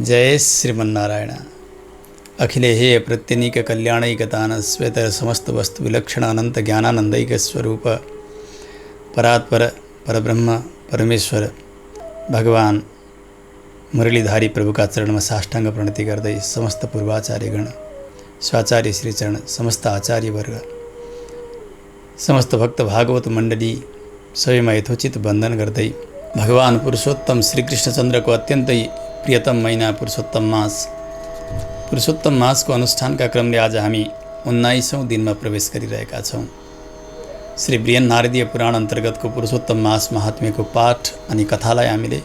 जय श्रीमन्नारायण। अखिले हे प्रत्यनीक कल्याणैकतान श्वेतर समस्त वस्तु विलक्षण अनंत ज्ञानानंदैक स्वरूप परात्पर परब्रह्म परमेश्वर भगवान मुरलीधारी प्रभु का चरण में साष्टांग प्रणति गर्दै समस्त पूर्वाचार्यगण स्वाचार्य श्रीचरण समस्त आचार्य वर्ग समस्त भक्त भागवत मंडली सबैमा यथोचित वंदन गर्दै भगवान पुरुषोत्तम श्री कृष्णचंद्र को अत्यंत प्रियतम महीना पुरुषोत्तम मास को अनुष्ठान का क्रम आज हामी 19औं दिन में प्रवेश गरिरहेका छौं। श्री बृहन नारदीय पुराण अंतर्गत को पुरुषोत्तम मास महात्म्य को पाठ अनि कथालाई हामीले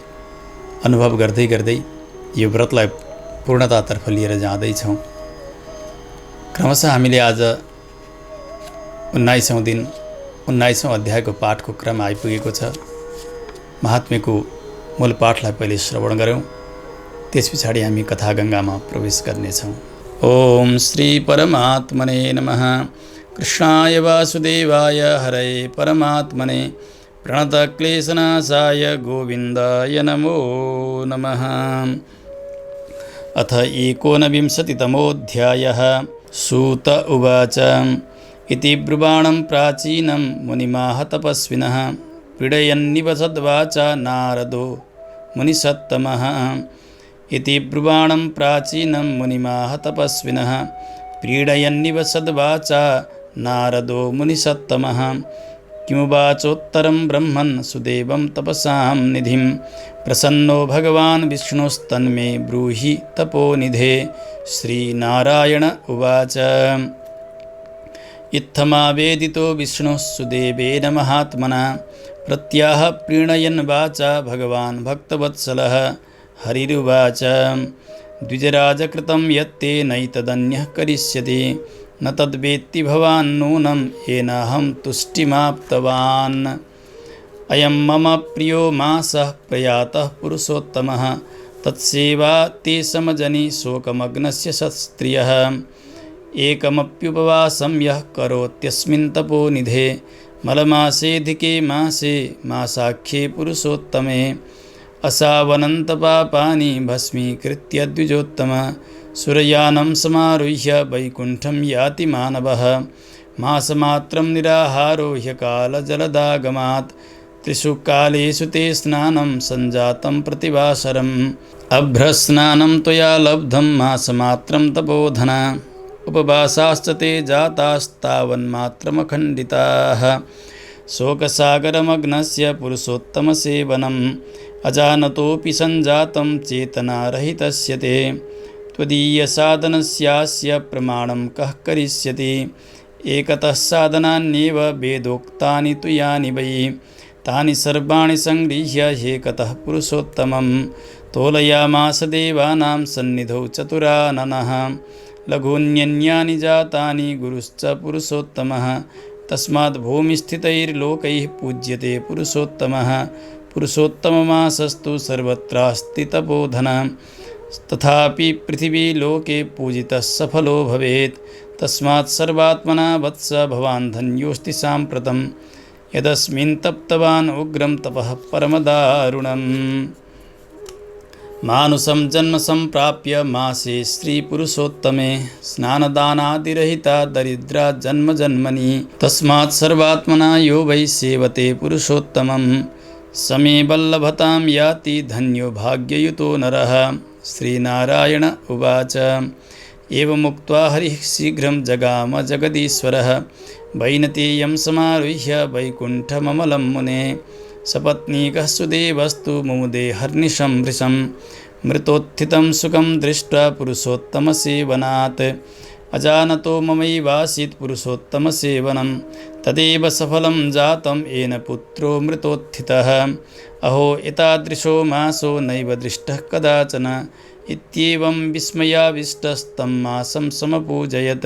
अनुभव गर्दै गर्दै यो व्रतलाई पूर्णतातर्फ लिएर जाँदैछौं। क्रमशः हामीले आज 19औं दिन 19औं अध्यायको पाठको क्रम आइपुगेको छ। महात्म्यको मूल पाठलाई पहिले श्रवण गरौँ, त्यस पछाडि हामी कथा गंगामा प्रवेश गर्नेछौँ। ओम श्री परमात्मने नमः। कृष्णाय वासुदेवाय हरये परमात्मने प्रणतक्लेशनाशाय गोविन्दाय नमो नमः। अथ एकोनविंशतितमोऽध्यायः। सूत उवाच इति ब्रुवाणं प्राचीनं मुनिमाह तपस्विनः पीडयन्निवसद्वाचा नारदो मुनिसत्तमः। इति ब्रुवाणं प्राचीनं मुनिमाह तपस्विनः पीडयन्निवसद्वाचा नारदो मुनिसत्तमः। किमुवाचोत्तरं ब्रह्मन् सुदेवं तपसां निधिं प्रसन्नो भगवान् विष्णुस्तन्मे ब्रूहि तपोनिधे। श्रीनारायण उवाच इत्थमावेदितो विष्णुः सुदेवेन महात्मना प्रत्याह प्रीणयन् वाचा भगवान् भक्तवत्सलः। हरिरुवाच द्विजराजकृतं यत्ते नैतदन्यः करिष्यति न तद्वेत्ति भवान् नूनं येनाहं तुष्टिमाप्तवान्। अयं मम प्रियो मासः प्रयातः पुरुषोत्तमः तत्सेवा ते समजनि शोकमग्नस्य सत्स्त्रियः। एकमप्युपवासं यः करोत्यस्मिन् तपोनिधे मलमासेऽधिके मासे मासाख्ये पुरुषोत्तमे असावनन्तपापानि भस्मीकृत्य द्विजोत्तम सुरयानं समारुह्य वैकुण्ठं याति मानवः। मासमात्रं निराहारो ह्यकालजलदागमात् त्रिषु कालेषु ते स्नानं सञ्जातं प्रतिवासरम्। अभ्रस्नानं त्वया लब्धं मासमात्रं तपोधन उपवासाश्च ते जातास्तावन्मात्रमखण्डिताः। शोकसागरमग्नस्य पुरुषोत्तमसेवनम् अजानतोऽपि सञ्जातं चेतनारहितस्य ते त्वदीयसाधनस्यास्य प्रमाणं कः करिष्यति। एकतः साधनान्येव वेदोक्तानि तु यानि वै तानि सर्वाणि संगृह्य ह्येकतः पुरुषोत्तमं तोलयामास देवानां सन्निधौ चतुराननः। लघून्यन्यानि जातानि गुरुश्च पुरुषोत्तमः तस्माद् भूमिस्थितैर्लोकैः पूज्यते पुरुषोत्तमः। पुरुषोत्तममासस्तु सर्वत्रास्ति तपोधन तथापि पृथिवीलोके पूजितः सफलो भवेत्। तस्मात् सर्वात्मना वत्स भवान् धन्योऽस्ति साम्प्रतं यदस्मिन् तप्तवान् उग्रं तपः परमदारुणम्। मानुषं जन्म सम्प्राप्य मासे श्रीपुरुषोत्तमे स्नानदानादिरहिता दरिद्रा जन्म जन्मनि तस्मात् सर्वात्मना यो वै सेवते पुरुषोत्तमं समे वल्लभतां याति धन्यो भाग्ययुतो नरः। श्रीनारायण उवाच एवमुक्त्वा हरिः शीघ्रं जगाम जगदीश्वरः वैनतेयं समारुह्य वैकुण्ठममलं मुने। सपत्नीकः सुदेवस्तु मुमुदे हर्निशं वृषं मृतोत्थितं सुखं दृष्ट्वा पुरुषोत्तमसेवनात्। अजानतो ममैवासीत् पुरुषोत्तमसेवनं तदेव सफलं जातं येन पुत्रो मृतोत्थितः। अहो एतादृशो मासो नैव दृष्टः कदाचन। इत्येवं विस्मयाविष्टस्तं मासं समपूजयत्।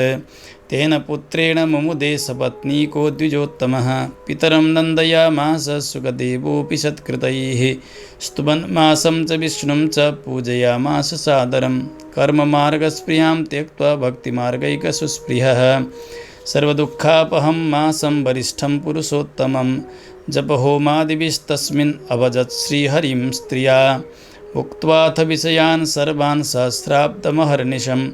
तेन पुत्रेण मुमुदे सपत्नीको द्विजोत्तमः पितरं नन्दयामास सुखदेवोऽपि सत्कृतैः स्तुवन् मासं च विष्णुं च पूजयामास सादरं। कर्ममार्गस्पृहां त्यक्त्वा भक्तिमार्गैकसुस्पृहः सर्वदुःखापहं मासं वरिष्ठं पुरुषोत्तमं जपहोमादिभिस्तस्मिन् अभजत् श्रीहरिं स्त्रिया। उक्त्वाथ विषयान् सर्वान् सहस्राब्दमहर्निशं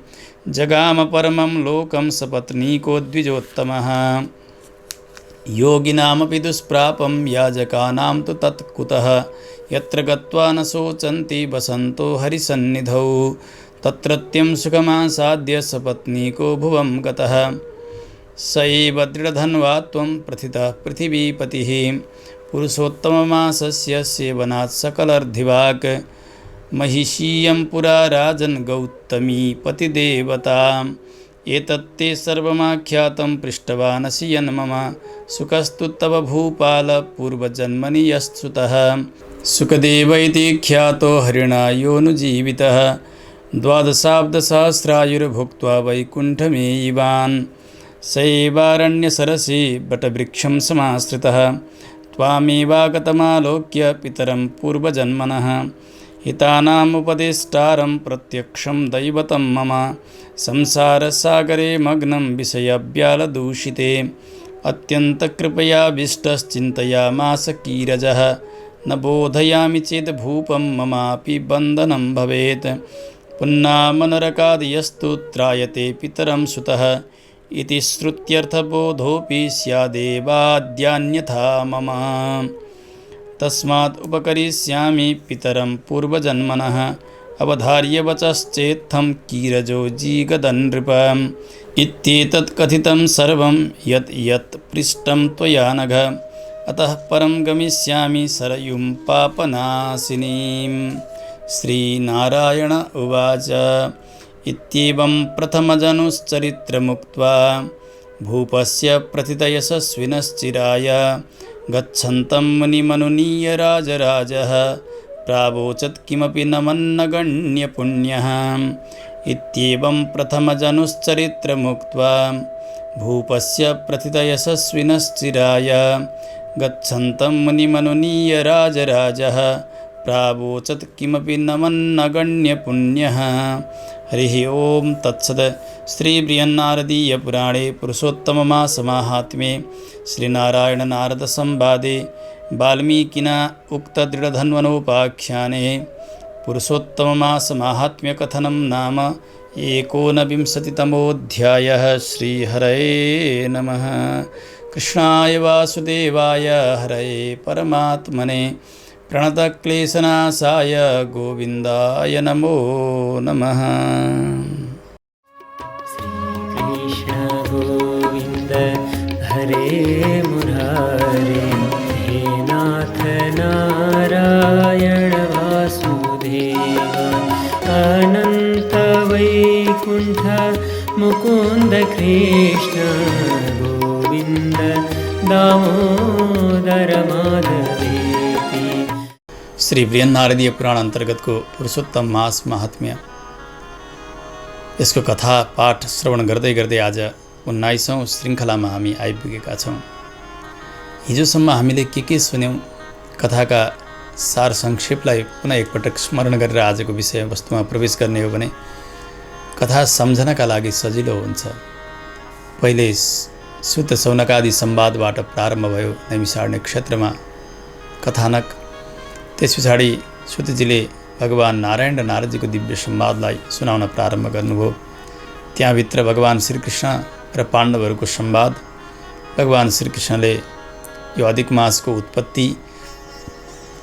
जगाम परमं लोकं सपत्नीको द्विजोत्तमः। योगिनामपि दुष्प्रापं याजकानां तु तत्कुतः यत्र गत्वा न शोचन्ति वसन्तो हरिसन्निधौ तत्रत्यं सुखमासाद्य सपत्नीको भुवं गतः स एव दृढधन्वा त्वं प्रथितः पृथिवीपतिः पुरुषोत्तममासस्य सेवनात् सकलर्धिवाक् महिषीयं पुरा राजन् गौतमी पतिदेवता एतत्ते सर्वमाख्यातं पृष्टवानसि यन्मम सुखस्तु तव भूपाल पूर्वजन्मनि यस्तुतः सुखदेव इति ख्यातो हरिणा योऽनुजीवितः 12,000 वैकुण्ठमेयिवान् स एवारण्यसरसि बटवृक्षं समाश्रितः त्वामेवागतमालोक्य पितरं पूर्वजन्मनः हितानामुपदेष्टारं प्रत्यक्षं दैवतं मम संसारसागरे मग्नं विषयव्यालदूषिते अत्यन्तकृपयाभीष्टश्चिन्तयामास कीरजः न बोधयामि चेत् भूपं ममापि बन्धनं भवेत् पुन्नामनरकादियस्तु त्रायते पितरं सुतः इति श्रुत्यर्थबोधोऽपि स्यादेवाद्यान्यथा मम तस्मात् उपकरिष्यामि पितरं पूर्वजन्मनः अवधार्य वचश्चेत्थं कीरजो जीगदन्नृपम् इत्येतत् कथितं सर्वं यत् यत् पृष्टं त्वया नघ अतः परं गमिष्यामि सरयुं पापनाशिनीं। श्रीनारायण उवाच इत्येवं प्रथमजनुश्चरित्रमुक्त्वा भूपस्य प्रथितयशस्विनश्चिराय गच्छन्तं मुनिमनुनीय राजराजः प्रावोचत् किमपि न मन्नगण्यपुण्यः इत्येवं प्रथमजनुश्चरित्रमुक्त्वा भूपस्य प्रथितयशस्विनश्चिराय गच्छन्तं मुनिमनुनीय राजराजः प्रावोचत् किमपि न मन्नगण्यपुण्यः। हरिः ओं तत्सत्। श्रीबृहन्नारदीयपुराणे पुरुषोत्तममासमाहात्म्ये श्रीनारायणनारदसंवादे वाल्मीकिना उक्तदृढधन्वनोपाख्याने पुरुषोत्तममासमाहात्म्यकथनं नाम 19तमोऽध्यायः। श्रीहरये नमः। कृष्णाय वासुदेवाय हरये परमात्मने प्रणतक्लेशनाशाय गोविन्दाय नमो नमः। श्रीकृष्ण गोविन्द हरे मुरारे हे नाथ नारायण वासुदेव अनन्त वैकुण्ठ मुकुन्द कृष्ण गोविन्द दामोदर माधवेति। श्री बृहन्नारदीय पुराण अंतर्गत को पुरुषोत्तम मास महात्म्य यसको कथा पाठ श्रवण गर्दै गर्दै आज 19औं श्रृङ्खलामा हामी आइपुगेका छौँ। हिजोसम्म हामीले के सुन्यौँ कथाका सार संक्षेपलाई पुनः एकपटक स्मरण गरेर आजको विषयवस्तुमा प्रवेश गर्ने हो भने कथा सम्झनका लागि सजिलो हुन्छ। पहिले सुत सौनकादि संवादबाट प्रारम्भ भयो नैमिषारण्य क्षेत्रमा कथानक। त्यस पछाडि सुतजीले भगवान नारायण र नारदजीको दिव्य संवादलाई सुनाउन प्रारम्भ गर्नुभयो। त्यहाँभित्र भगवान श्रीकृष्ण र पाण्डवहरूको संवाद, भगवान श्रीकृष्णले यो अधिक मासको उत्पत्ति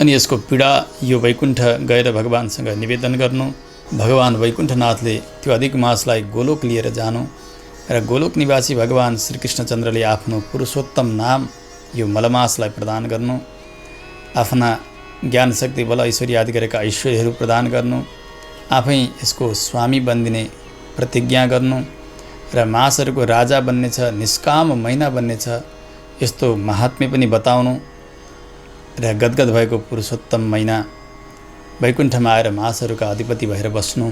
अनि यसको पीडा यो वैकुण्ठ गएर भगवानसँग निवेदन गर्नु, भगवान वैकुण्ठनाथले त्यो अधिक मासलाई गोलोक लिएर जानु र गोलोक निवासी भगवान श्रीकृष्णचन्द्रले आफ्नो पुरुषोत्तम नाम यो मलमासलाई प्रदान गर्नु, आफ्ना ज्ञान शक्ति बल ऐश्वर्य आदि गरेका ऐश्वर्यहरू प्रदान गर्नु, आफै यसको स्वामी बन्दिने प्रतिज्ञा गर्नु र मासहरूको राजा बन्नेछ, निष्काम महिना बन्नेछ, यस्तो महात्म्य पनि बताउनु र गदगद भएको पुरुषोत्तम महिना वैकुण्ठमा आएर मासहरूका अधिपति भएर बस्नु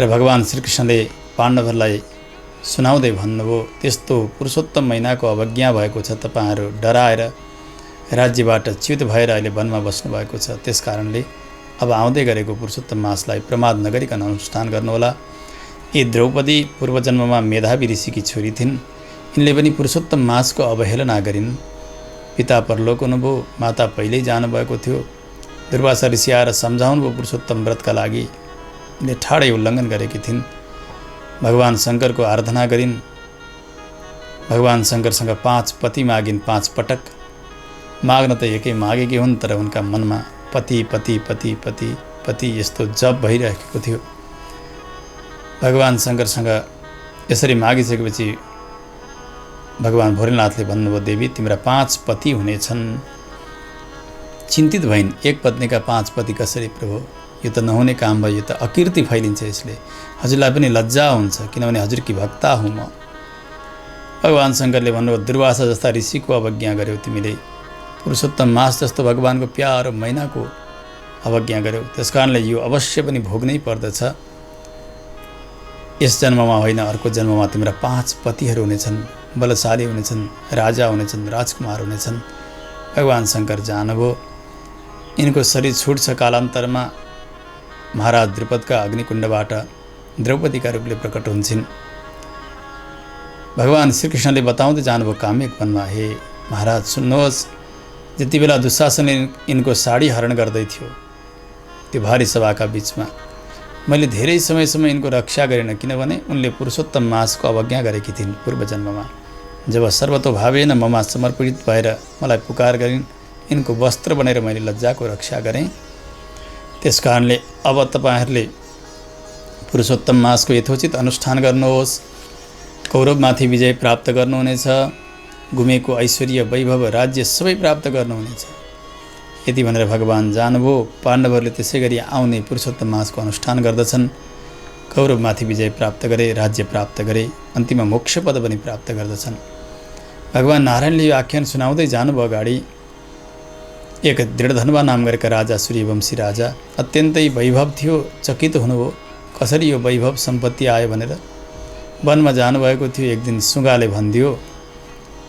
र भगवान श्रीकृष्णले पाण्डवहरूलाई सुनाउँदै भन्नुभयो त्यस्तो पुरुषोत्तम महिनाको अवज्ञा भएको छ, तपाईहरू डराएर राज्यबाट च्युत भएर अहिले वनमा बस्नुभएको छ। त्यसकारणले अब आउँदै गरेको पुरुषोत्तम मासलाई प्रमाद नगरिकन अनुष्ठान गर्नुहोला। यी द्रौपदी पूर्वजन्ममा मेधावी ऋषिकी छोरी थिइन्। यिनले पनि पुरुषोत्तम मासको अवहेलना गरिन्। पिता परलोक हुनुभयो, माता पहिल्यै जानुभएको थियो। दुर्वासा ऋषि आएर सम्झाउनुभयो पुरुषोत्तम व्रतका लागि। यिनले ठाडै उल्लङ्घन गरेकी थिइन्। भगवान शङ्करको आराधना गरिन्। भगवान शङ्करसँग 5 पति मागिन्, 5 पटक। माग्न त एकै मागेकी हुन्, तर उनका मनमा पति पति पति पति पति यस्तो जप भइरहेको थियो। भगवान शङ्करसँग यसरी मागिसकेपछि भगवान भोलेनाथले भन्नुभयो, देवी तिम्रा 5 पति हुनेछन्। चिन्तित भइन्, एक पत्नीका 5 पति कसरी प्रभु? यो त नहुने काम भयो, यो त अकीर्ति फैलिन्छ। यसले हजुरलाई पनि लज्जा हुन्छ, किनभने हजुरकी भक्ता हुँ म। भगवान शङ्करले भन्नुभयो, दुर्वासा जस्ता ऋषिको अवज्ञा गर्यौ तिमीले, पुरुषोत्तम मास जस्तो भगवानको प्यारो महिनाको अवज्ञा गर्यौ, त्यसकारणले यो अवश्य पनि भोग्नै पर्दछ। यस जन्ममा होइन, अर्को जन्ममा तिम्रा 5 पतिहरू हुनेछन्, बलशाली हुनेछन्, राजा हुनेछन्, राजकुमार हुनेछन्। भगवान शङ्कर जानुभयो। यिनको शरीर छुट्छ। कालान्तरमा महाराज द्रुपदका अग्निकुण्डबाट द्रौपदीका रूपले प्रकट हुन्छन्। भगवान श्रीकृष्णले बताउँदै जानुभयो काम्यक वनमा, हे महाराज सुन्नुहोस्, जति बेला दुशासनले यिनको साडी हरण गर्दै थियो त्यो भारी सभाका बीचमा मैले धेरै समयसम्म यिनको रक्षा गरिनँ, किनभने उनले पुरुषोत्तम मासको अवज्ञा गरेकी थिइन् पूर्व जन्ममा। जब सर्वतोभावेन ममा समर्पित भएर मलाई पुकार गरिन्, यिनको वस्त्र बनेर मैले लज्जाको रक्षा गरेँ। त्यसकारणले अब तपाईहरूले पुरुषोत्तम मासको यथोचित अनुष्ठान गर्नुहोस्, कौरवमाथि विजय प्राप्त गर्नुहुनेछ, गुमेको ऐश्वर्य वैभव राज्य सबै प्राप्त गर्नुहुनेछ। यति भनेर भगवान जानुभयो। पाण्डवहरूले त्यसै गरी आउने पुरुषोत्तम मासको अनुष्ठान गर्दछन्। कौरवमाथि विजय प्राप्त गरे, राज्य प्राप्त गरे, अन्तिममा मोक्ष पद पनि प्राप्त गर्दछन्। भगवान नारायणले यो आख्यान सुनाउँदै जानुभयो अगाडि। एक दृढधनुवा नाम गरेका राजा, सूर्यवंशी राजा, अत्यन्तै वैभव थियो। चकित हुनुभयो, कसरी यो वैभव सम्पत्ति आयो भनेर। वनमा जानुभएको थियो। एक दिन सुगाले भनिदियो,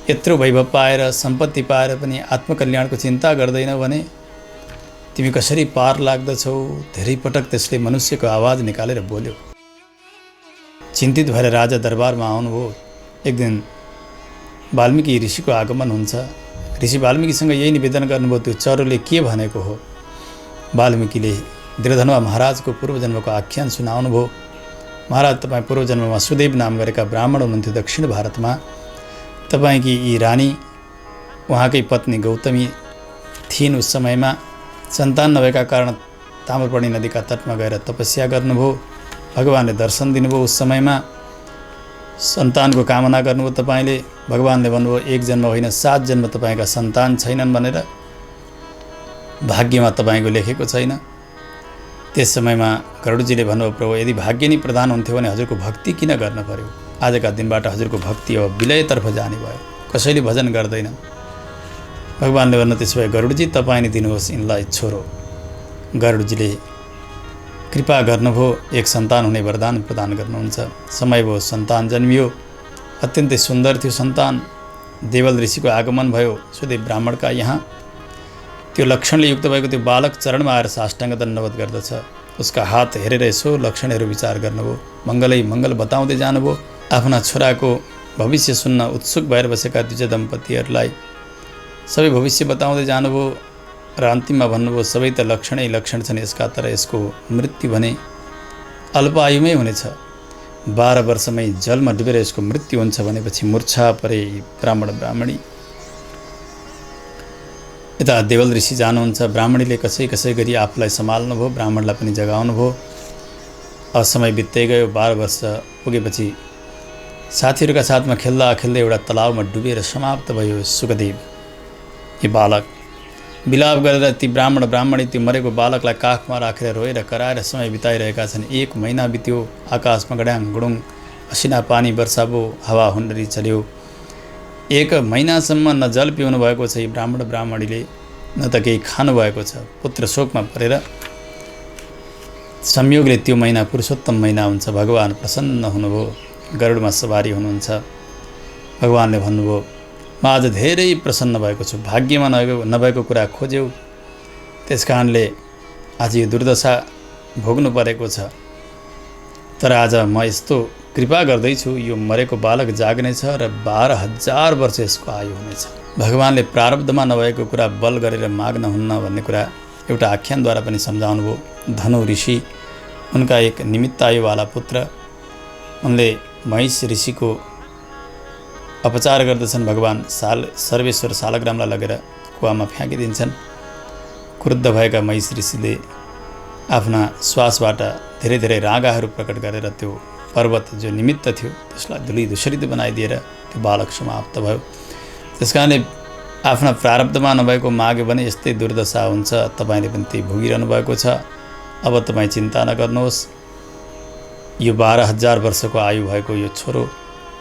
यत्रो वैभव पाएर सम्पत्ति पाएर पनि आत्मकल्याणको चिन्ता गर्दैन भने तिमी कसरी पार लाग्दछौ। धेरै पटक त्यसले मनुष्यको आवाज निकालेर बोल्यो। चिन्तित भएर राजा दरबारमा आउनुभयो। एक दिन वाल्मीकि ऋषिको आगमन हुन्छ। ऋषि वाल्मीकिसँग यही निवेदन गर्नुभयो, त्यो चरोले के भनेको हो। वाल्मीकिले दृढधनुवा महाराजको पूर्वजन्मको आख्यान सुनाउनुभयो। महाराज, तपाईँ पूर्वजन्ममा सुदेव नाम गरेका ब्राह्मण हुनुहुन्थ्यो दक्षिण भारतमा। तपाईँकी यी रानी, उहाँकै पत्नी गौतमी थिइन्। उस समयमा सन्तान नभएका कारण ताम्रपर्णी नदीका तटमा गएर तपस्या गर्नुभयो। भगवानले दर्शन दिनुभयो। उस समयमा सन्तानको कामना गर्नुभयो तपाईँले। भगवानले भन्नुभयो, एक जन्म होइन 7 जन्म तपाईँका सन्तान छैनन् भनेर, भाग्यमा तपाईँको लेखेको छैन। त्यस समयमा गरुडजीले भन्नुभयो, प्रभु यदि भाग्य नै प्रदान हुन्थ्यो भने हजुरको भक्ति किन गर्न पर्यो। आजका दिनबाट हजुरको भक्ति अब विलयतर्फ जाने भयो, कसैले भजन गर्दैन। भगवानले भन्नु, त्यसो भए गरुडजी तपाईँ नै दिनुहोस् यिनलाई छोरो। गरुडजीले कृपा गर्नुभयो, एक सन्तान हुने वरदान प्रदान गर्नुहुन्छ। समय भयो, सन्तान जन्मियो। अत्यन्तै सुन्दर थियो सन्तान। देवल ऋषिको आगमन भयो सुदेव ब्राह्मणका यहाँ। त्यो लक्षणले युक्त भएको त्यो बालक चरणमा आएर साष्टाङ्ग दण्डवत गर्दछ। उसका हात हेरेर यसो लक्षणहरू विचार गर्नुभयो। मङ्गलै मङ्गल बताउँदै जानुभयो। आफ्ना छोराको भविष्य सुन्न उत्सुक भएर बसेका द्विज दम्पतिहरूलाई सबै भविष्य बताउँदै जानुभयो र अन्तिममा भन्नुभयो, सबै त लक्षणै लक्षण छन् यसका, तर यसको मृत्यु भने अल्पायुमै हुनेछ। 12 वर्षमै जलमा डुबेर यसको मृत्यु हुन्छ भनेपछि मूर्छा परे ब्राह्मण ब्राह्मणी। यता देवल ऋषि जानुहुन्छ। ब्राह्मणीले कसै गरी आफूलाई सम्हाल्नुभयो, ब्राह्मणलाई पनि जगाउनुभयो। अब समय बित्दै गयो। 12 वर्ष पुगेपछि साथीहरूका साथमा खेल्दा खेल्दै एउटा तलाउमा डुबेर समाप्त भयो सुखदेव। यी बालक विलाप गरेर ती ब्राह्मण ब्राह्मणी त्यो मरेको बालकलाई काखमा राखेर रोएर कराएर समय बिताइरहेका छन्। 1 महिना बित्यो। आकाशमा गड्याङ गुडुङ असिना पानी वर्षा भयो, हावा हुन्डरी चल्यो। 1 महिनासम्म न जल पिउनु भएको छ यी ब्राह्मण ब्राह्मणीले, न त केही खानु भएको छ। पुत्र शोकमा परेर संयोगले त्यो महिना पुरुषोत्तम महिना हुन्छ। भगवान प्रसन्न हुनुभयो। गरुडमा सवारी हुनुहुन्छ। भगवानले भन्नुभयो, म आज धेरै प्रसन्न भएको छु। भाग्यमा नभएको कुरा खोज्यौ, त्यस कारणले आज यो दुर्दशा भोग्नु परेको छ। तर आज म यस्तो कृपा गर्दैछु, यो मरेको बालक जाग्नेछ र 12,000 वर्ष यसको आयु हुनेछ। भगवानले प्रारब्धमा नभएको कुरा बल गरेर माग्न हुन्न भन्ने कुरा एउटा आख्यानद्वारा पनि सम्झाउनु भयो। धनु ऋषि उनका एक निमित्त आयुवाला पुत्र, उनले महिष ऋषिको अपचार गर्दछन्। भगवान सर्वेश्वर सालग्रामलाई लगेर कुवामा फ्याँकिदिन्छन्। क्रुद्ध भएका महिष ऋषिले आफ्ना श्वासबाट धेरै धेरै रागाहरू प्रकट गरेर त्यो पर्वत जो निमित्त थियो त्यसलाई धुलिधुसरित बनाइदिएर त्यो बालक समाप्त भयो। त्यसकारणले आफ्ना प्रारब्धमा नभएको माग्यो भने यस्तै दुर्दशा हुन्छ। तपाईँले पनि त्यही भोगिरहनु भएको छ। अब तपाईँ चिन्ता नगर्नुहोस्। यो 12,000 वर्षको आयु भएको यो छोरो,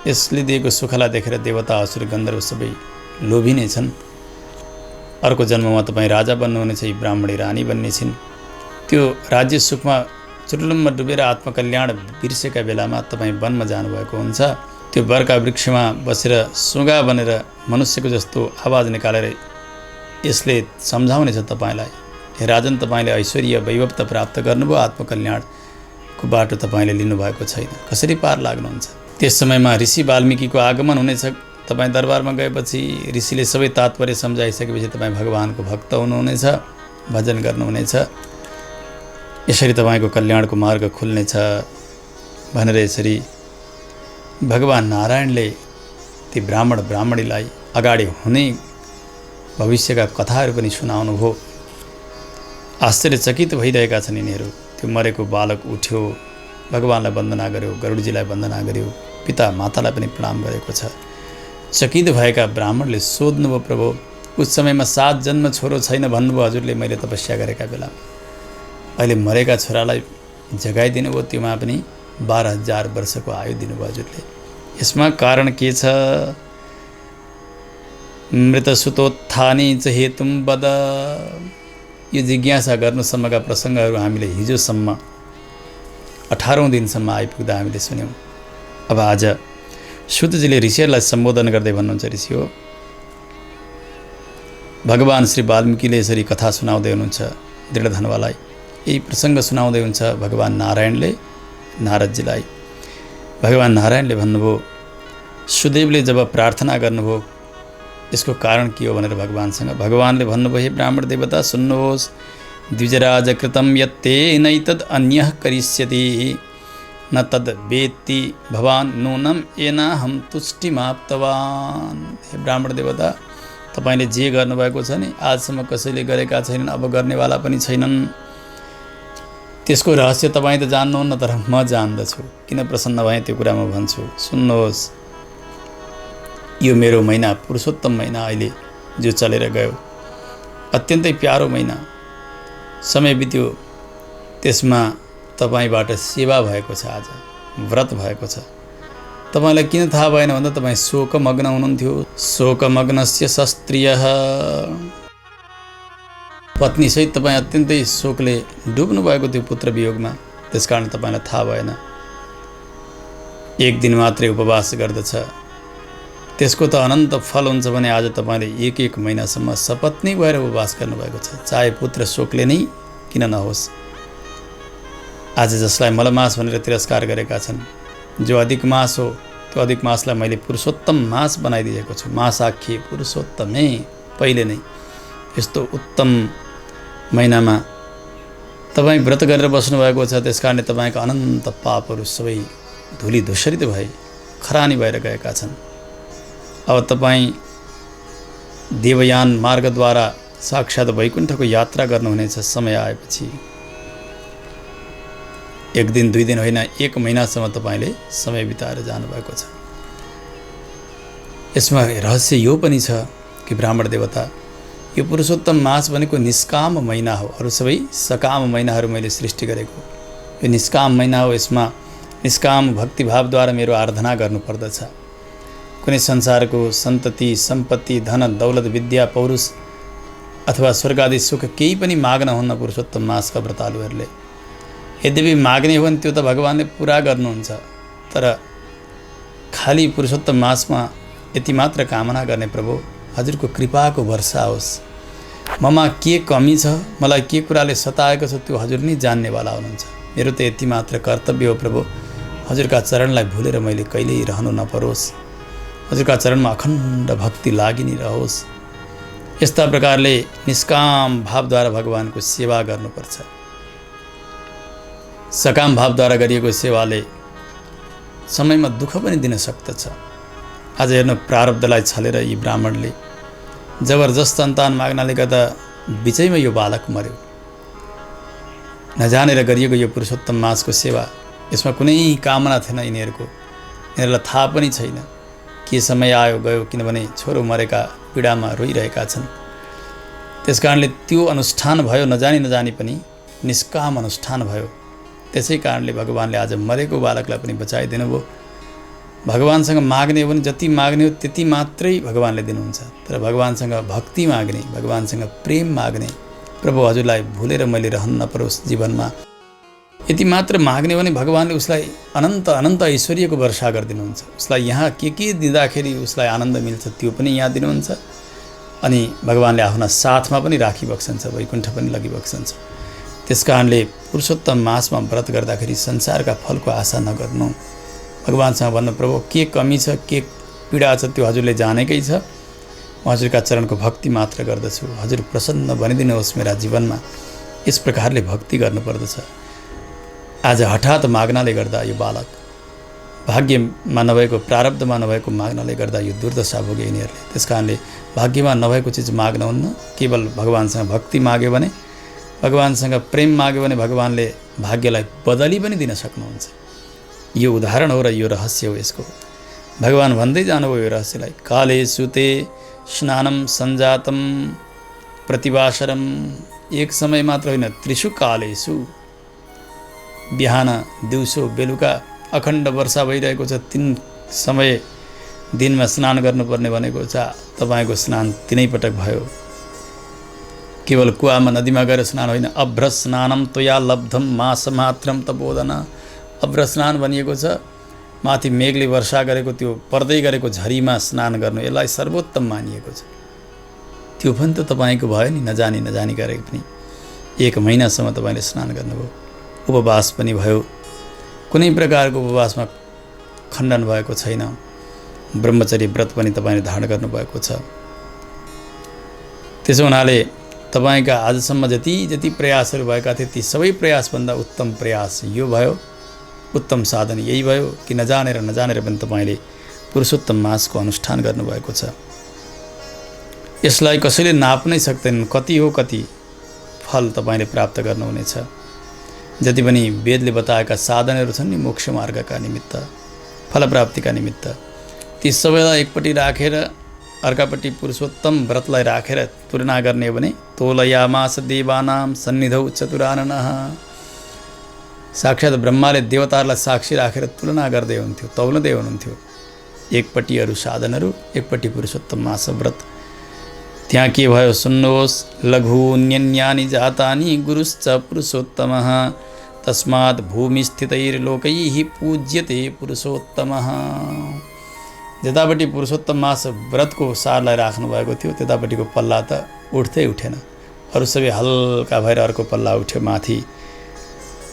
यसले दिएको सुखलाई देखेर देवता असुर गन्धर्व सबै लोभी छन्। अर्को जन्ममा तपाईँ राजा बन्नुहुनेछ, यी ब्राह्मणी रानी बन्ने छिन्। त्यो राज्य सुखमा चुटुलुम्म डुबेर आत्मकल्याण बिर्सेका बेलामा तपाईँ वनमा जानुभएको हुन्छ। त्यो बरका वृक्षमा बसेर सुगा बनेर मनुष्यको जस्तो आवाज निकालेर यसले सम्झाउनेछ तपाईँलाई, हे राजन, तपाईँले ऐश्वर्य वैभव त प्राप्त गर्नुभयो, आत्मकल्याणको बाटो तपाईँले लिनुभएको छैन, कसरी पार लाग्नुहुन्छ? त्यस समयमा ऋषि वाल्मीकिको आगमन हुनेछ। तपाईँ दरबारमा गएपछि ऋषिले सबै तात्पर्य सम्झाइसकेपछि तपाईँ भगवानको भक्त हुनुहुनेछ, भजन गर्नुहुनेछ। यसरी तपाईँको कल्याणको मार्ग खुल्नेछ भनेर यसरी भगवान नारायणले ती ब्राह्मणीलाई अगाडि हुने भविष्यका कथाहरू पनि सुनाउनु भयो। आश्चर्यचकित भइरहेका छन् यिनीहरू। त्यो मरेको बालक उठ्यो, भगवानलाई वन्दना गर्यो, गरुडजीलाई वन्दना गर्यो, पिता मातालाई पनि प्रणाम गरेको छ। चकित भएका ब्राह्मणले सोध्नुभयो, प्रभु उस समयमा 7 जन्म छोरो छैन भन्नुभयो हजुरले, मैले तपस्या गरेका बेला। अहिले मरेका छोरालाई जगाइदिनु भयो, त्योमा पनि 12,000 वर्षको आयु दिनुभयो हजुरले। यसमा कारण के छ? मृतसुतोत्थानी च हेतुम वद। यो जिज्ञासा गर्नुसम्मका प्रसङ्गहरू हामीले हिजोसम्म 18औं दिनसम्म आइपुग्दा हामीले सुन्यौँ। अब आज सुतजीले ऋषिहरूलाई सम्बोधन गर्दै भन्नुहुन्छ, ऋषि हो भगवान श्री वाल्मीकिले यसरी कथा सुनाउँदै हुनुहुन्छ दृढधनवालाई। यही प्रसङ्ग सुनाउँदै हुन्छ भगवान नारायणले नारदजीलाई। भगवान नारायणले भन्नुभयो, सुदेवले जब प्रार्थना गर्नुभयो यसको कारण के हो भनेर भगवानसँग भगवानले भन्नुभयो, हे ब्राह्मण देवता सुन्नुहोस्, द्विजराज कृतं यत्तेनैतद् अन्यः करिष्यति न तद् वेत्ति भवान् नूनं येनाहं तुष्टिमाप्तवान्। हे ब्राह्मण देवता, तपाईँले जे गर्नुभएको छ नि आजसम्म कसैले गरेका छैनन्, अब गर्नेवाला पनि छैनन्। त्यसको रहस्य तपाईँ त जान्नुहुन्न, तर म जान्दछु। किन प्रसन्न भएँ त्यो कुरा म भन्छु, सुन्नुहोस्। यो मेरो महिना पुरुषोत्तम महिना अहिले जो चलेर गयो, अत्यन्तै प्यारो महिना, समय बित्यो, त्यसमा तपाईँबाट सेवा भएको छ, आज व्रत भएको छ। तपाईँलाई किन थाहा भएन भन्दा तपाईँ शोकमग्न हुनुहुन्थ्यो। शोकमग्नस्य शस्त्रियः, पत्नीसहित तपाईँ अत्यन्तै शोकले डुब्नु भएको थियो पुत्र वियोगमा, त्यसकारण तपाईँलाई थाहा भएन। एक दिन मात्रै उपवास गर्दछ, त्यसको त अनन्त फल हुन्छ भने आज तपाईँले 1 महिनासम्म सपत्नी भएर उपवास गर्नुभएको छ, चाहे पुत्र शोकले नै किन नहोस्। आज जसलाई मलमास भनेर तिरस्कार गरेका छन्, जो अधिक मास हो, त्यो अधिक मासलाई मैले पुरुषोत्तम मास बनाइदिएको छु। मासाख्ये पुरुषोत्तमे, पहिले नै यस्तो उत्तम महिनामा तपाईँ व्रत गरेर बस्नुभएको छ। त्यसकारणले तपाईँका अनन्त पापहरू सबै धुलिधुसरित भए, खरानी भएर गएका छन्। अब तपाईँ देवयान मार्गद्वारा साक्षात् वैकुण्ठको यात्रा गर्नुहुनेछ समय आएपछि। 1 दिन 2 दिन होइन, 1 महिनासम्म तपाईँले समय बिताएर जानुभएको छ। यसमा रहस्य यो पनि छ कि ब्राह्मण देवता, यो पुरुषोत्तम मास भनेको निष्काम महिना हो। अरू सबै सकाम महिनाहरू मैले सृष्टि गरेको, यो निष्काम महिना हो। यसमा निष्काम भक्तिभावद्वारा मेरो आराधना गर्नुपर्दछ। कुनै संसारको सन्तति, सम्पत्ति, धन दौलत, विद्या, पौरुष अथवा स्वर्ग आदि सुख केही पनि माग्न हुन्न पुरुषोत्तम मासका व्रतालुहरूले। यद्यपि माग्ने हो भने त्यो त भगवानले पुरा गर्नुहुन्छ, तर खाली पुरुषोत्तम मासमा यति मात्र कामना गर्ने, प्रभु हजुरको कृपाको वर्षा होस्, ममा के कमी छ, मलाई के कुराले सताएको छ त्यो हजुर नै जान्नेवाला हुनुहुन्छ। मेरो त यति मात्र कर्तव्य हो प्रभु, हजुरका चरणलाई भुलेर मैले कहिल्यै रहनु नपरोस्, हजुरका चरणमा अखण्ड भक्ति लागि नै रहोस्। यस्ता प्रकारले निष्काम भावद्वारा भगवानको सेवा गर्नुपर्छ। सकाम भावद्वारा गरिएको सेवाले समयमा दुःख पनि दिन सक्दछ। आज हेर्नु, प्रारब्धलाई छलेर यी ब्राह्मणले जबरजस्त सन्तान माग्नाले गर्दा बिचैमा यो बालक मर्यो। नजानेर गरिएको यो पुरुषोत्तम मासको सेवा, यसमा कुनै कामना थिएन यिनीहरूको। यिनीहरूलाई थाहा पनि छैन के समय आयो गयो, किनभने छोरो मरेका पीडामा रोइरहेका छन्। त्यसकारणले त्यो अनुष्ठान भयो, नजानी पनि निष्काम अनुष्ठान भयो। त्यसै कारणले भगवानले आज मरेको बालकलाई पनि बचाइदिनु भयो। भगवानसँग माग्ने हो भने जति माग्ने हो त्यति मात्रै भगवानले दिनुहुन्छ। तर भगवानसँग भक्ति माग्ने, भगवानसँग प्रेम माग्ने, प्रभु हजुरलाई भुलेर मैले रहन नपरोस् जीवनमा, यति मात्र माग्ने भने भगवानले उसलाई अनन्त अनन्त ऐश्वर्यको वर्षा गरिदिनुहुन्छ। उसलाई यहाँ के दिँदाखेरि उसलाई आनन्द मिल्छ त्यो पनि यहाँ दिनुहुन्छ। अनि भगवानले आफ्ना साथमा पनि राखिबक्सन्छ, वैकुण्ठ पनि लगिबक्सन्छ। त्यसकारणले पुरुषोत्तम मासमा व्रत गर्दाखेरि संसारका फलको आशा नगर्नु। भगवानसँग भन्नु, प्रभु के कमी छ, के पीडा छ त्यो हजुरले जानेकै छ। म हजुरका चरणको भक्ति मात्र गर्दछु, हजुर प्रसन्न बनिदिनुहोस् मेरा जीवनमा। यस प्रकारले भक्ति गर्नुपर्दछ। आज हठात माग्नाले गर्दा यो बालक भाग्यमा नभएको, प्रारब्धमा नभएको माग्नाले गर्दा यो दुर्दशा भोगे यिनीहरूले। त्यसकारणले भाग्यमा नभएको चिज माग्नुहुन्न। केवल भगवानसँग भक्ति माग्यो भने, भगवानसँग प्रेम माग्यो भने भगवानले भाग्यलाई बदली पनि दिन सक्नुहुन्छ। यो उदाहरण हो र यो रहस्य हो यसको। भगवान भन्दै जानुभयो यो रहस्यलाई, काले सुते स्नानम सञ्जातम प्रतिवासरम। एक समय मात्र होइन, त्रिषु कालेषु, बिहान दिउँसो बेलुका अखण्ड वर्षा भइरहेको छ। 3 समय दिनमा स्नान गर्नुपर्ने भनेको छ। तपाईँको स्नान 3 पटक भयो। केवल कुवामा नदीमा गएर स्नान होइन, अभ्र स्नानम त्वया लब्धम मासमात्रम तपोधन। अभ्र स्नान भनिएको छ माथि मेघले वर्षा गरेको त्यो पर्दै गरेको झरीमा स्नान गर्नु, यसलाई सर्वोत्तम मानिएको छ। त्यो पनि त तपाईँको भयो नि, नजानी गरेको पनि। 1 महिनासम्म तपाईँले स्नान गर्नुभयो, उपवास पनि भयो, कुनै प्रकारको उपवासमा खण्डन भएको छैन। ब्रह्मचर्य व्रत पनि तपाईँले धारण गर्नुभएको छ। त्यसो हुनाले तपाईँका आजसम्म जति प्रयासहरू भएका थिए ती सबै प्रयासभन्दा उत्तम प्रयास यो भयो, उत्तम साधन यही भयो कि नजानेर पनि तपाईँले पुरुषोत्तम मासको अनुष्ठान गर्नुभएको छ। यसलाई कसैले नाप्नै सक्दैनन्, कति हो कति फल तपाईँले प्राप्त गर्नुहुनेछ। जति पनि वेदले बताएका साधनहरू छन् नि मोक्ष मार्गका निमित्त, फल प्राप्तिका निमित्त, ती सबैलाई एकपट्टि राखेर अर्कापट्टि पुरुषोत्तम व्रतलाई राखेर तुलना गर्ने हो भने तोलयामास देवानाम सन्निधौ चतुराननः। साक्षात् ब्रह्माले देवताहरूलाई साक्षी राखेर तुलना गर्दै हुन्थ्यो, तौलदै हुनुहुन्थ्यो। एकपट्टि अरू साधनहरू, एकपट्टि पुरुषोत्तम मास व्रत। त्यहाँ के भयो सुन्नुहोस्, लघून्यन्यानि जातानि गुरुश्च पुरुषोत्तमः तस्मात् भूमिस्थितैर्लोकैः पूज्यते पुरुषोत्तमः। जतापट्टि पुरुषोत्तम मास व्रतको सारलाई राख्नु भएको थियो त्यतापट्टिको पल्ला त उठ्दै उठेन। अरू सबै हल्का भएर अर्को पल्ला उठ्यो माथि।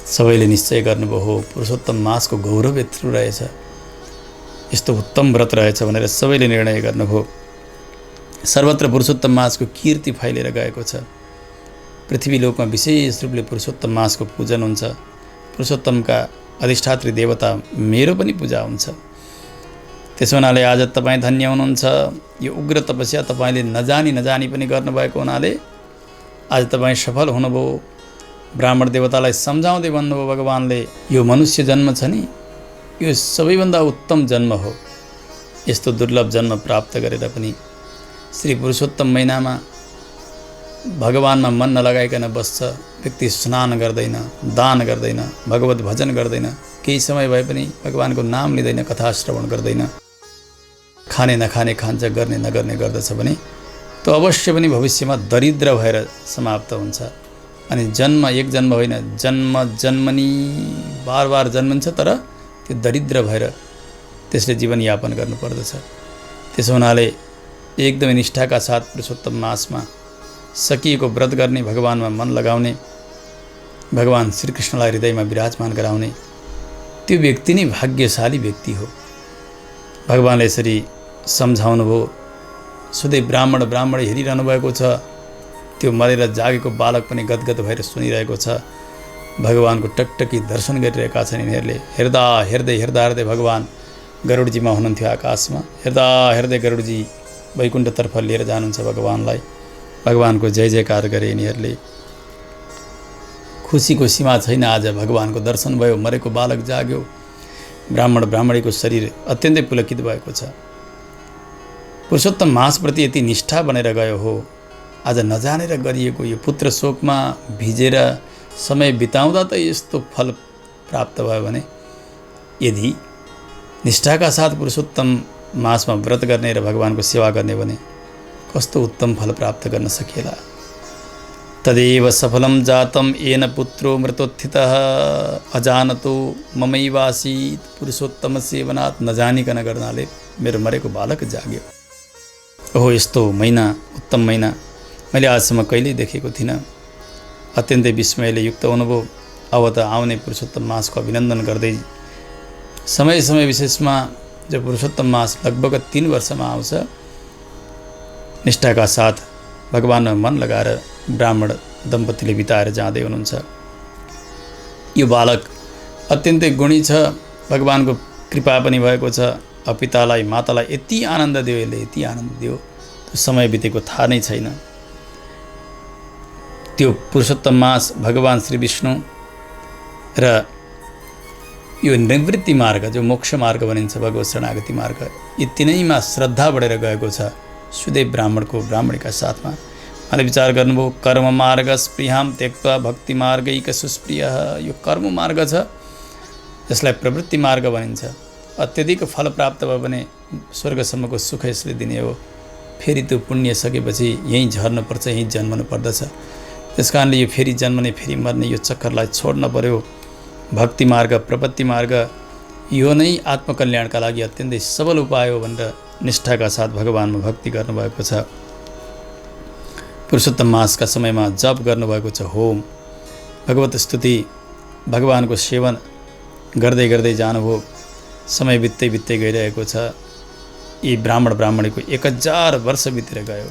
सबैले निश्चय गर्नुभयो हो पुरुषोत्तम मासको गौरव यत्रो रहेछ, यस्तो उत्तम व्रत रहेछ भनेर सबैले निर्णय गर्नुभयो। सर्वत्र पुरुषोत्तम मासको कीर्ति फैलिएर गएको छ। पृथ्वी लोकमा विशेष रूपले पुरुषोत्तम मासको पूजन हुन्छ। पुरुषोत्तमका अधिष्ठात्री देवता मेरो पनि पूजा हुन्छ। त्यसो हुनाले आज तपाईँ धन्य हुनुहुन्छ। यो उग्र तपस्या तपाईँले नजानी पनि गर्नुभएको हुनाले आज तपाईँ सफल हुनुभयो। ब्राह्मण देवतालाई सम्झाउँदै भन्नुभयो भगवानले, यो मनुष्य जन्म छ नि, यो सबैभन्दा उत्तम जन्म हो। यस्तो दुर्लभ जन्म प्राप्त गरेर पनि श्री पुरुषोत्तम महिनामा भगवानमा मन नलगाइकन बस्छ व्यक्ति, स्नान गर्दैन, दान गर्दैन, भगवत भजन गर्दैन, केही समय भए पनि भगवानको नाम लिँदैन, कथा श्रवण गर्दैन, खाने नखाने खान्छ, गर्ने नगर्ने गर्दछ भने त्यो अवश्य पनि भविष्यमा दरिद्र भएर समाप्त हुन्छ। अनि जन्म एक जन्म होइन, जन्म जन्मनी बार जन्मन्छ, तर त्यो दरिद्र भएर त्यसले जीवनयापन गर्नुपर्दछ। त्यसो हुनाले एकदमै निष्ठाका साथ पुरुषोत्तम मासमा सकिएको व्रत गर्ने, भगवानमा मन लगाउने, भगवान श्रीकृष्णलाई हृदयमा विराजमान गराउने त्यो व्यक्ति नै भाग्यशाली व्यक्ति हो। भगवानले यसरी सम्झाउनु भयो। सुदै ब्राह्मण हेरिरहनु भएको छ। त्यो मरेर जागेको बालक पनि गदगद भएर सुनिरहेको छ। भगवानको टकटकी दर्शन गरिरहेका छन् यिनीहरूले। हेर्दा हेर्दै भगवान गरुडजीमा हुनुहुन्थ्यो आकाशमा। हेर्दै गरुडजी वैकुण्ठतर्फ लिएर जानुहुन्छ भगवानलाई। भगवानको जय जयकार गरे यिनीहरूले। खुसीको सीमा छैन। आज भगवानको दर्शन भयो, मरेको बालक जाग्यो, ब्राह्मणीको शरीर अत्यन्तै पुलकित भएको छ। पुरुषोत्तम मासप्रति यति निष्ठा बनेर गयो हो। आज नजानेर गरिएको यो पुत्र शोकमा भिजेर समय बिताउँदा त यस्तो फल प्राप्त भयो भने यदि निष्ठाका साथ पुरुषोत्तम मासमा व्रत गर्ने र भगवानको सेवा गर्ने भने कस्तो उत्तम फल प्राप्त गर्न सकिएला। तदेव सफलम जातम येन पुत्रो मृतोत्थितः अजानतो ममैवासीत। पुरुषोत्तम सेवनात् नजानिकन गर्नाले मेरो मरेको बालक जाग्यो। ओहो, यस्तो महिना, उत्तम महिना मैले आजसम्म कहिल्यै देखेको थिइनँ। अत्यन्तै विस्मयले युक्त अनुभव। अब त आउने पुरुषोत्तम मासको अभिनन्दन गर्दै समय विशेषमा जो पुरुषोत्तम मास लगभग 3 वर्षमा आउँछ, निष्ठाका साथ भगवानमा मन लगाएर ब्राह्मण दम्पतिले बिताएर जाँदै हुनुहुन्छ। यो बालक अत्यन्तै गुणी छ, भगवानको कृपा पनि भएको छ। पितालाई मातालाई यति आनन्द दियो, यसले यति आनन्द दियो, त्यो समय बितेको थाहा नै छैन। त्यो पुरुषोत्तम मास भगवान श्री विष्णु र यो निवृत्ति मार्ग जो मोक्ष मार्ग भनिन्छ, भगवत शरणागति मार्ग, यति नैमा श्रद्धा बढेर गएको छ सुदेव ब्राह्मणीका साथमा। उहाँले विचार गर्नुभयो, कर्म मार्ग स्पृहाम त्यक्त्वा भक्ति मार्गैक सुस्प्रिय। यो कर्म मार्ग छ जसलाई प्रवृत्ति मार्ग भनिन्छ। अत्यधिक फल प्राप्त भयो भने स्वर्गसम्मको सुख यसले दिने हो। फेरि त्यो पुण्य सकेपछि यहीँ झर्नुपर्छ, यहीँ जन्मनु पर्दछ। त्यस कारणले यो फेरि जन्मने फेरि मर्ने यो चक्करलाई छोड्न पर्यो। भक्ति मार्ग, प्रपत्ति मार्ग यो नै आत्मकल्याणका लागि अत्यन्तै सबल उपाय हो भनेर निष्ठाका साथ भगवानमा भक्ति गर्नुभएको छ। पुरुषोत्तम मासका समयमा जप गर्नुभएको छ, होम, भगवत स्तुति, भगवानको सेवन गर्दै जानुभयो। समय बित्दै गइरहेको छ। यी ब्राह्मणीको 1000 वर्ष बितेर गयो।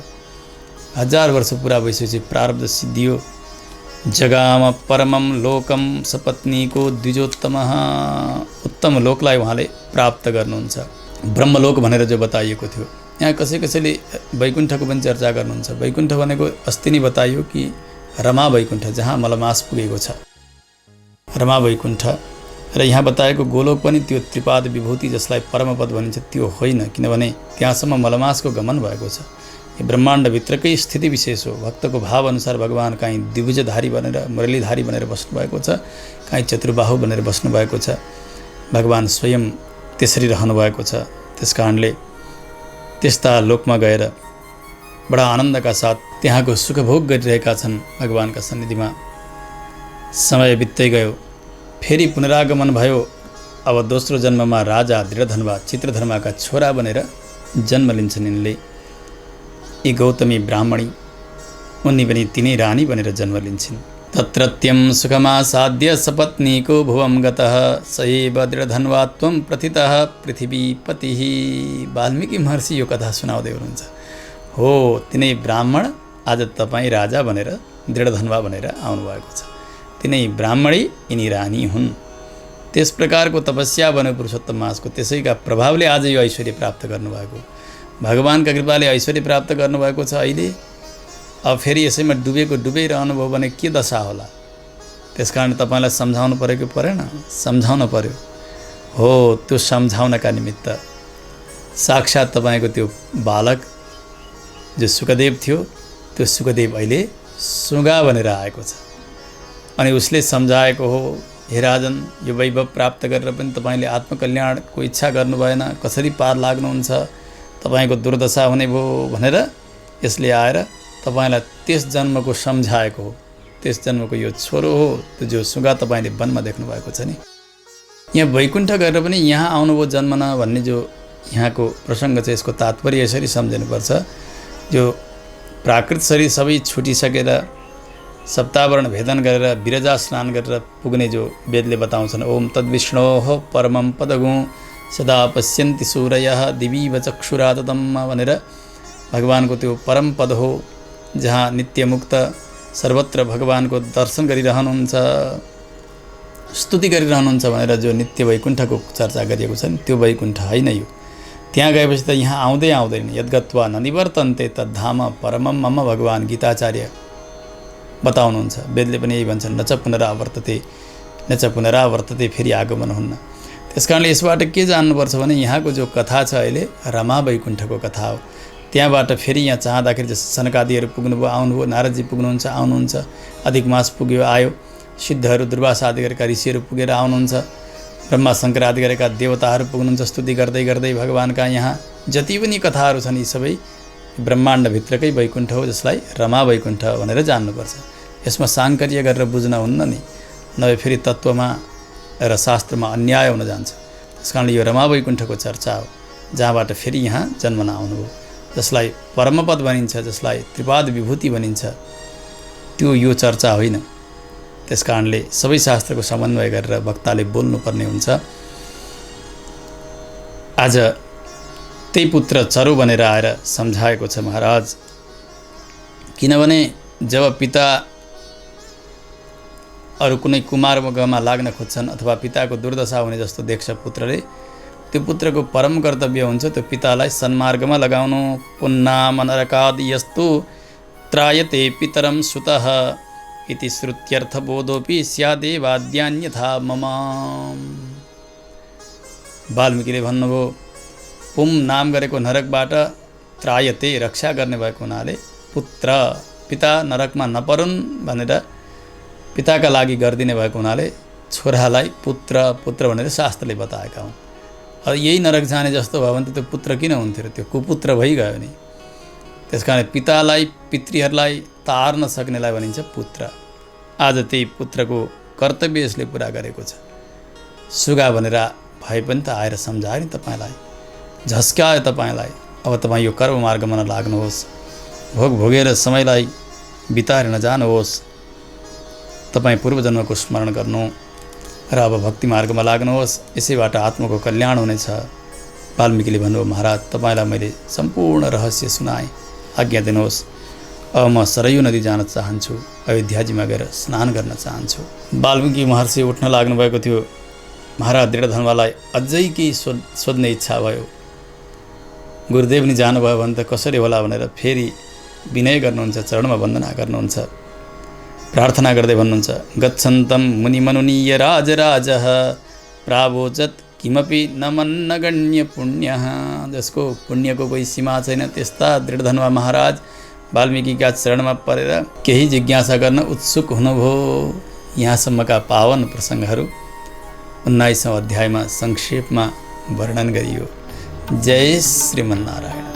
1000 वर्ष पुरा भइसकेपछि प्रारब्ध सिद्धियो। जगाम परमम लोकम सपत्नीको द्विजोत्तमः। उत्तम लोकलाई उहाँले प्राप्त गर्नुहुन्छ। ब्रह्मलोक भनेर जो बताइएको थियो, यहाँ कसैले वैकुण्ठको पनि चर्चा गर्नुहुन्छ। वैकुण्ठ भनेको अस्ति नै बताइयो कि रमा वैकुण्ठ, जहाँ मलमास पुगेको छ, रमा वैकुण्ठ। र यहाँ बताएको गोलोक पनि त्यो त्रिपाद विभूति जसलाई परमपद भनिन्छ त्यो होइन, किनभने त्यहाँसम्म मलमासको गमन भएको छ। यो ब्रह्माण्डभित्रकै स्थिति विशेष हो। भक्तको भाव अनुसार भगवान काहीँ द्विभुजधारी बनेर, मुरलीधारी बनेर बस्नुभएको छ, काहीँ चतुर्बाहु बनेर बस्नुभएको छ। भगवान स्वयं त्यसरी रहनुभएको छ। त्यस कारणले त्यस्ता लोकमा गएर बडा आनन्दका साथ त्यहाँको सुखभोग गरिरहेका छन् भगवानका सन्निधिमा। समय बित्दै गयो, फेरि पुनरागमन भयो। अब दोस्रो जन्ममा राजा दृढधन्वा चित्रधर्माका छोरा बनेर जन्म लिन्छन् यिनले। यी गौतमी ब्राह्मणी, उनी पनि तिनै रानी बनेर जन्म लिन्छन्। तत्रत्यं सुखमासाद्य सपत्नीको भुवं गतः सैव दृढधन्वा त्वं प्रथितः पृथिवीपतिः। वाल्मीकि महर्षि यो कथा सुनाउँदै हुनुहुन्छ। हो, तिनै ब्राह्मण आज तपाईँ राजा बनेर, दृढधन्वा बनेर आउनुभएको छ। तिनै ब्राह्मणी, यिनी रानी हुन्। त्यस प्रकारको तपस्या बन्यो पुरुषोत्तम मासको। त्यसैका प्रभावले आज यो ऐश्वर्य प्राप्त गर्नुभएको, भगवानका कृपाले ऐश्वर्य प्राप्त गर्नुभएको छ। अहिले अब फेरि यसैमा डुबै रहनुभयो भने के दशा होला। त्यस कारण तपाईँलाई सम्झाउनु पऱ्यो कि परेन? सम्झाउनु पर्यो। हो, त्यो सम्झाउनका निमित्त साक्षात् तपाईँको त्यो बालक जो सुखदेव थियो, त्यो सुखदेव अहिले सुगा बनेर आएको छ। अनि उसले सम्झाएको हो, हे राजन, यो वैभव प्राप्त गरेर पनि तपाईँले आत्मकल्याणको इच्छा गर्नु भएन, कसरी पार लाग्नुहुन्छ, तपाईँको दुर्दशा हुने भयो भनेर यसले आएर तपाईँलाई त्यस जन्मको सम्झाएको हो। त्यस जन्मको यो छोरो हो, त्यो जो सुगा तपाईँले वनमा देख्नुभएको छ नि। यहाँ वैकुण्ठ गरेर पनि यहाँ आउनुभयो जन्मन भन्ने जो यहाँको प्रसङ्ग छ, यसको तात्पर्य यसरी सम्झनुपर्छ। जो प्राकृत शरीर सबै छुटिसकेर सप्तावरण भेदन गरेर विरजा स्नान गरेर पुग्ने जो वेदले बताउँछन्, ओम तद्विष्णोः परमं पदगुं सदा पश्यन्ति सूरयः दिवीव चक्षुराततम् भनेर भगवानको त्यो परम पद हो जहाँ नित्य मुक्त सर्वत्र भगवानको दर्शन गरिरहनुहुन्छ, स्तुति गरिरहनुहुन्छ भनेर जो नित्य वैकुण्ठको चर्चा गरिएको छ नि, त्यो वैकुण्ठ होइन यो। त्यहाँ गएपछि त यहाँ आउँदै आउँदैन। यद्गत्वा न निवर्तन्ते तद्धाम परमम मम भगवान् गीताचार्य बताउनुहुन्छ। वेदले पनि यही भन्छन्, न च पुनरावर्तते न च पुनरावर्तते, फेरि आगमन हुन्न। त्यस कारणले यसबाट के जान्नुपर्छ भने यहाँको जो कथा छ अहिले रमा वैकुण्ठको कथा हो। त्यहाँबाट फेरि यहाँ चाहँदाखेरि जस्तो सनकादिहरू पुग्नुभयो, आउनुभयो, नारदजी पुग्नुहुन्छ, आउनुहुन्छ, अधिक मास पुग्यो आयो, सिद्धहरू दुर्वासा आदि गरेका ऋषिहरू पुगेर आउनुहुन्छ, ब्रह्मा शङ्कर आदि गरेका देवताहरू पुग्नुहुन्छ, स्तुति गर्दै गर्दै भगवानका यहाँ जति पनि कथाहरू छन् यी सबै ब्रह्माण्डभित्रकै वैकुण्ठ हो, जसलाई रमा वैकुण्ठ भनेर जान्नुपर्छ। यसमा साङ्कर्य गरेर बुझ्न हुन्न नि, नभए फेरि तत्त्वमा र शास्त्रमा अन्याय हुन जान्छ। त्यस कारणले यो रमा वैकुण्ठको चर्चा हो, जहाँबाट फेरि यहाँ जन्मन आउनुभयो, जसलाई परमपद भनिन्छ, जसलाई त्रिपाद विभूति भनिन्छ, त्यो यो चर्चा होइन। त्यस कारणले सबै शास्त्रको समन्वय गरेर वक्ताले बोल्नुपर्ने हुन्छ। आज त्यही पुत्र चरो बनेर आएर सम्झाएको छ महाराज। किनभने जब पिता अरू कुनै कुमार्गमा लाग्न खोज्छन् अथवा पिताको दुर्दशा हुने जस्तो देख्छ पुत्रले, त्यो पुत्रको परम कर्तव्य हुन्छ त्यो पितालाई सन्मार्गमा लगाउनु। पुन्नाम नरकादि यस्तु त्रायते पितरम सुतः इति श्रुत्यर्थबोधोपि स्यादेवाद्यान्यथा मम। वाल्मीकिले भन्नुभयो, पुम नाम गरेको नरकबाट त्रायते रक्षा गर्ने भएको हुनाले पुत्र पिता नरकमा नपरुन् भनेर पिताका लागि गरिदिने भएको हुनाले छोरालाई पुत्र पुत्र भनेर शास्त्रले बताएका हुन्। अब यही नरक जाने जस्तो भयो भने त त्यो पुत्र किन हुन्थ्यो र, त्यो कुपुत्र भइगयो नि। त्यस कारण पितालाई पितृहरूलाई तार्न सक्नेलाई भनिन्छ पुत्र। आज त्यही पुत्रको कर्तव्य यसले पुरा गरेको छ। सुगा भनेर भए पनि त आएर सम्झायो नि तपाईँलाई, झस्कायो तपाईँलाई। अब तपाईँ यो कर्म मार्गमा नलाग्नुहोस्, भोग भोगेर समयलाई बिताएर नजानुहोस्, तपाईँ पूर्वजन्मको स्मरण गर्नु र अब भक्ति मार्गमा लाग्नुहोस्, यसैबाट आत्माको कल्याण हुनेछ। वाल्मीकिले भन्नुभयो, महाराज तपाईँलाई मैले सम्पूर्ण रहस्य सुनाएँ, आज्ञा दिनुहोस्। अब म सरयू नदी जान चाहन्छु, अयोध्याजीमा गएर स्नान गर्न चाहन्छु। वाल्मीकि महर्षि उठ्न लाग्नुभएको थियो। महाराज दृढधर्मलाई अझै केही सोध्ने इच्छा भयो। गुरुदेव नि जानुभयो भने त कसरी होला भनेर फेरि विनय गर्नुहुन्छ, चरणमा वन्दना गर्नुहुन्छ, प्रार्थना गर्दै भन्नुहुन्छ, गच्छन्तं मुनिमनुनीय राजराजः प्रावोचत् किमपि न मन्नगण्य पुण्यः। जसको पुण्यको कोही सीमा छैन त्यस्ता दृढधनुवा महाराज वाल्मीकिका चरणमा परेर केही जिज्ञासा गर्न उत्सुक हुनुभयो। यहाँसम्मका पावन प्रसङ्गहरू 19औं अध्यायमा संक्षेपमा वर्णन गरियो। जय श्रीमन्नारायण।